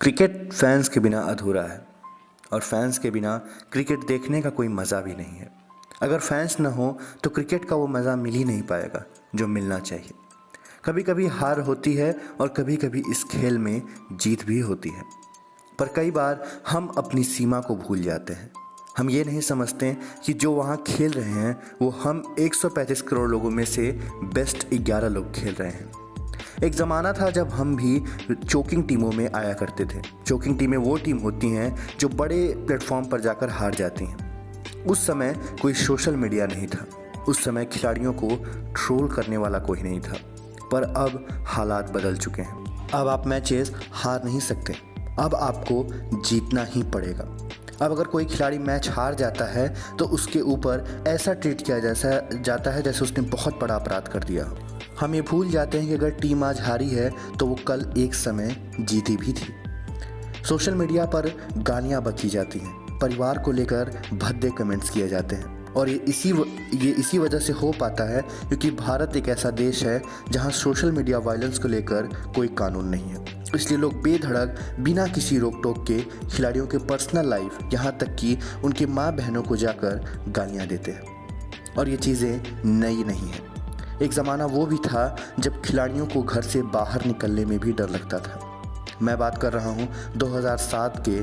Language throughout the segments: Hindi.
क्रिकेट फैंस के बिना अधूरा है और फैंस के बिना क्रिकेट देखने का कोई मज़ा भी नहीं है। अगर फैंस ना हो तो क्रिकेट का वो मज़ा मिल ही नहीं पाएगा जो मिलना चाहिए। कभी कभी हार होती है और कभी कभी इस खेल में जीत भी होती है, पर कई बार हम अपनी सीमा को भूल जाते हैं। हम ये नहीं समझते कि जो वहाँ खेल रहे हैं वो हम 135 करोड़ लोगों में से बेस्ट 11 लोग खेल रहे हैं। एक ज़माना था जब हम भी चोकिंग टीमों में आया करते थे। चोकिंग टीमें वो टीम होती हैं जो बड़े प्लेटफॉर्म पर जाकर हार जाती हैं। उस समय कोई सोशल मीडिया नहीं था, उस समय खिलाड़ियों को ट्रोल करने वाला कोई नहीं था। पर अब हालात बदल चुके हैं। अब आप मैचेस हार नहीं सकते, अब आपको जीतना ही पड़ेगा। अब अगर कोई खिलाड़ी मैच हार जाता है तो उसके ऊपर ऐसा ट्रीट किया जाता है जैसे उसने बहुत बड़ा अपराध कर दिया हो। हम ये भूल जाते हैं कि अगर टीम आज हारी है तो वो कल एक समय जीती भी थी। सोशल मीडिया पर गालियाँ बकी जाती हैं, परिवार को लेकर भद्दे कमेंट्स किए जाते हैं और ये इसी वजह से हो पाता है क्योंकि भारत एक ऐसा देश है जहां सोशल मीडिया वायलेंस को लेकर कोई कानून नहीं है। इसलिए लोग बेधड़क बिना किसी रोक टोक के खिलाड़ियों के पर्सनल लाइफ, यहाँ तक कि उनके माँ बहनों को जाकर गालियाँ देते हैं। और ये चीज़ें नई नहीं हैं। एक ज़माना वो भी था जब खिलाड़ियों को घर से बाहर निकलने में भी डर लगता था। मैं बात कर रहा हूँ 2007 के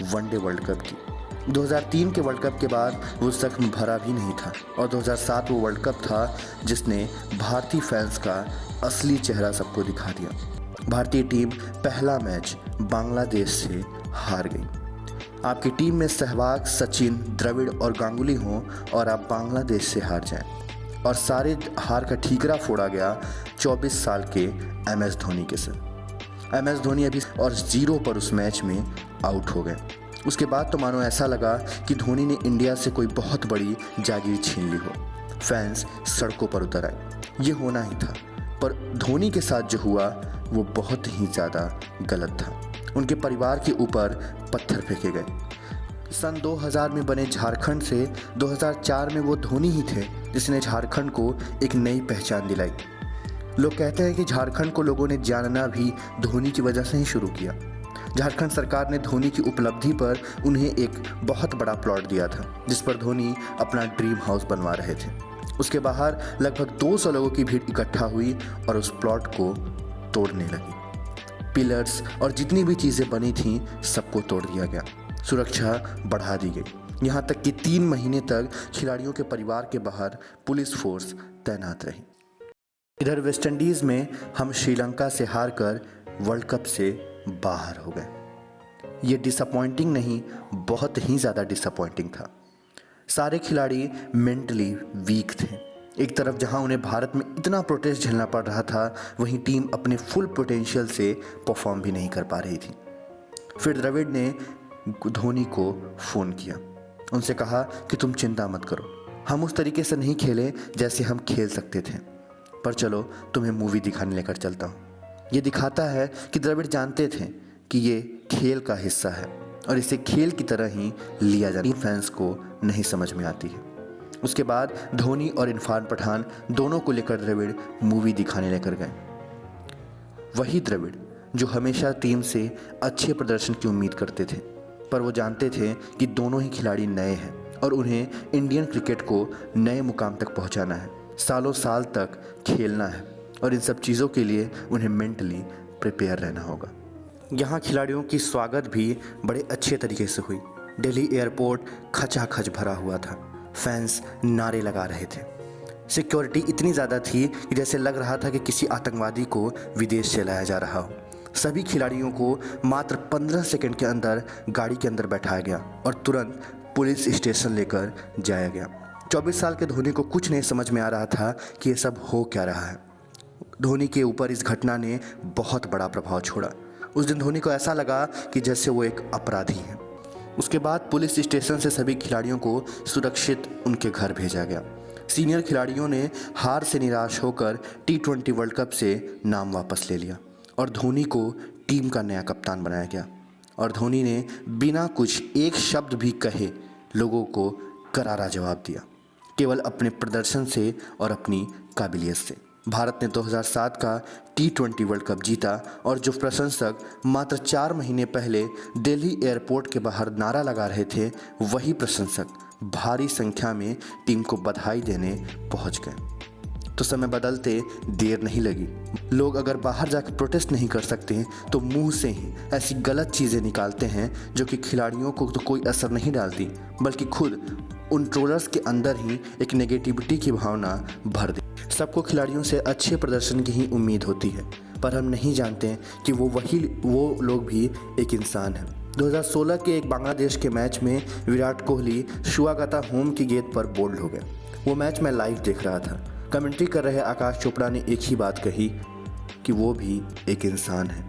वनडे वर्ल्ड कप की। 2003 के वर्ल्ड कप के बाद वो जख्म भरा भी नहीं था और 2007 वो वर्ल्ड कप था जिसने भारतीय फैंस का असली चेहरा सबको दिखा दिया। भारतीय टीम पहला मैच बांग्लादेश से हार गई। आपकी टीम में सहवाग, सचिन, द्रविड़ और गांगुली हों और आप बांग्लादेश से हार जाएं और सारे हार का ठीकरा फोड़ा गया 24 साल के MS धोनी के साथ। MS धोनी अभी और 0 पर उस मैच में आउट हो गए। उसके बाद तो मानो ऐसा लगा कि धोनी ने इंडिया से कोई बहुत बड़ी जागीर छीन ली हो। फैंस सड़कों पर उतर आए। ये होना ही था, पर धोनी के साथ जो हुआ वो बहुत ही ज़्यादा गलत था। उनके परिवार के ऊपर पत्थर फेंके गए। सन 2000 में बने झारखंड से 2004 में वो धोनी ही थे जिसने झारखंड को एक नई पहचान दिलाई। लोग कहते हैं कि झारखंड को लोगों ने जानना भी धोनी की वजह से ही शुरू किया। झारखंड सरकार ने धोनी की उपलब्धि पर उन्हें एक बहुत बड़ा प्लॉट दिया था जिस पर धोनी अपना ड्रीम हाउस बनवा रहे थे। उसके बाहर लगभग 200 लोगों की भीड़ इकट्ठा हुई और उस प्लॉट को तोड़ने लगी। पिलर्स और जितनी भी चीज़ें बनी थीं सबको तोड़ दिया गया। सुरक्षा बढ़ा दी गई, यहाँ तक कि 3 महीने तक खिलाड़ियों के परिवार के बाहर पुलिस फोर्स तैनात रही। इधर वेस्टइंडीज़ में हम श्रीलंका से हारकर वर्ल्ड कप से बाहर हो गए। ये डिसअपॉइंटिंग नहीं, बहुत ही ज़्यादा डिसअपॉइंटिंग था। सारे खिलाड़ी मेंटली वीक थे। एक तरफ जहां उन्हें भारत में इतना प्रोटेस्ट झेलना पड़ रहा था, वहीं टीम अपने फुल पोटेंशियल से परफॉर्म भी नहीं कर पा रही थी। फिर द्रविड़ ने धोनी को फ़ोन किया, उनसे कहा कि तुम चिंता मत करो, हम उस तरीके से नहीं खेले जैसे हम खेल सकते थे, पर चलो तुम्हें मूवी दिखाने लेकर चलता हूँ। ये दिखाता है कि द्रविड़ जानते थे कि ये खेल का हिस्सा है और इसे खेल की तरह ही लिया जाना फैंस को नहीं समझ में आती है। उसके बाद धोनी और इरफान पठान दोनों को लेकर द्रविड़ मूवी दिखाने लेकर गए। वही द्रविड़ जो हमेशा टीम से अच्छे प्रदर्शन की उम्मीद करते थे, पर वो जानते थे कि दोनों ही खिलाड़ी नए हैं और उन्हें इंडियन क्रिकेट को नए मुकाम तक पहुंचाना है, सालों साल तक खेलना है और इन सब चीज़ों के लिए उन्हें मेंटली प्रिपेयर रहना होगा। यहाँ खिलाड़ियों की स्वागत भी बड़े अच्छे तरीके से हुई। दिल्ली एयरपोर्ट खचाखच भरा हुआ था, फैंस नारे लगा रहे थे। सिक्योरिटी इतनी ज़्यादा थी कि जैसे लग रहा था कि किसी आतंकवादी को विदेश से लाया जा रहा हो। सभी खिलाड़ियों को मात्र 15 सेकंड के अंदर गाड़ी के अंदर बैठाया गया और तुरंत पुलिस स्टेशन लेकर जाया गया। 24 साल के धोनी को कुछ नहीं समझ में आ रहा था कि ये सब हो क्या रहा है। धोनी के ऊपर इस घटना ने बहुत बड़ा प्रभाव छोड़ा। उस दिन धोनी को ऐसा लगा कि जैसे वो एक अपराधी है। उसके बाद पुलिस स्टेशन से सभी खिलाड़ियों को सुरक्षित उनके घर भेजा गया। सीनियर खिलाड़ियों ने हार से निराश होकर T20 वर्ल्ड कप से नाम वापस ले लिया और धोनी को टीम का नया कप्तान बनाया गया। और धोनी ने बिना कुछ एक शब्द भी कहे लोगों को करारा जवाब दिया, केवल अपने प्रदर्शन से और अपनी काबिलियत से। भारत ने 2007 का T20 वर्ल्ड कप जीता और जो प्रशंसक मात्र 4 महीने पहले दिल्ली एयरपोर्ट के बाहर नारा लगा रहे थे, वही प्रशंसक भारी संख्या में टीम को बधाई देने पहुंच गए। तो समय बदलते देर नहीं लगी। लोग अगर बाहर जाकर प्रोटेस्ट नहीं कर सकते तो मुंह से ही ऐसी गलत चीज़ें निकालते हैं जो कि खिलाड़ियों को तो कोई असर नहीं डालती, बल्कि खुद उन ट्रोलर्स के अंदर ही एक नेगेटिविटी की भावना भर दे। सबको खिलाड़ियों से अच्छे प्रदर्शन की ही उम्मीद होती है, पर हम नहीं जानते कि वो लोग भी एक इंसान हैं। 2016 के एक बांग्लादेश के मैच में विराट कोहली शुआगता होम की गेंद पर बोल्ड हो गए। वो मैच मैं लाइव देख रहा था। कमेंट्री कर रहे आकाश चोपड़ा ने एक ही बात कही कि वो भी एक इंसान है,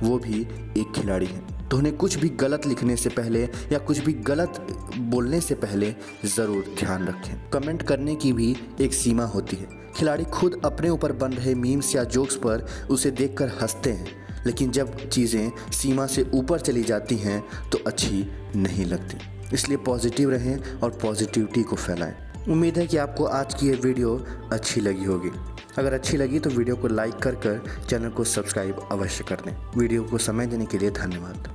वो भी एक खिलाड़ी है। तो उन्हें कुछ भी गलत लिखने से पहले या कुछ भी गलत बोलने से पहले ज़रूर ध्यान रखें। कमेंट करने की भी एक सीमा होती है। खिलाड़ी खुद अपने ऊपर बन रहे मीम्स या जोक्स पर उसे देखकर हंसते हैं, लेकिन जब चीज़ें सीमा से ऊपर चली जाती हैं तो अच्छी नहीं लगती। इसलिए पॉजिटिव रहें और पॉजिटिविटी को फैलाएं। उम्मीद है कि आपको आज की ये वीडियो अच्छी लगी होगी। अगर अच्छी लगी तो वीडियो को लाइक कर चैनल को सब्सक्राइब अवश्य कर दें। वीडियो को समय देने के लिए धन्यवाद।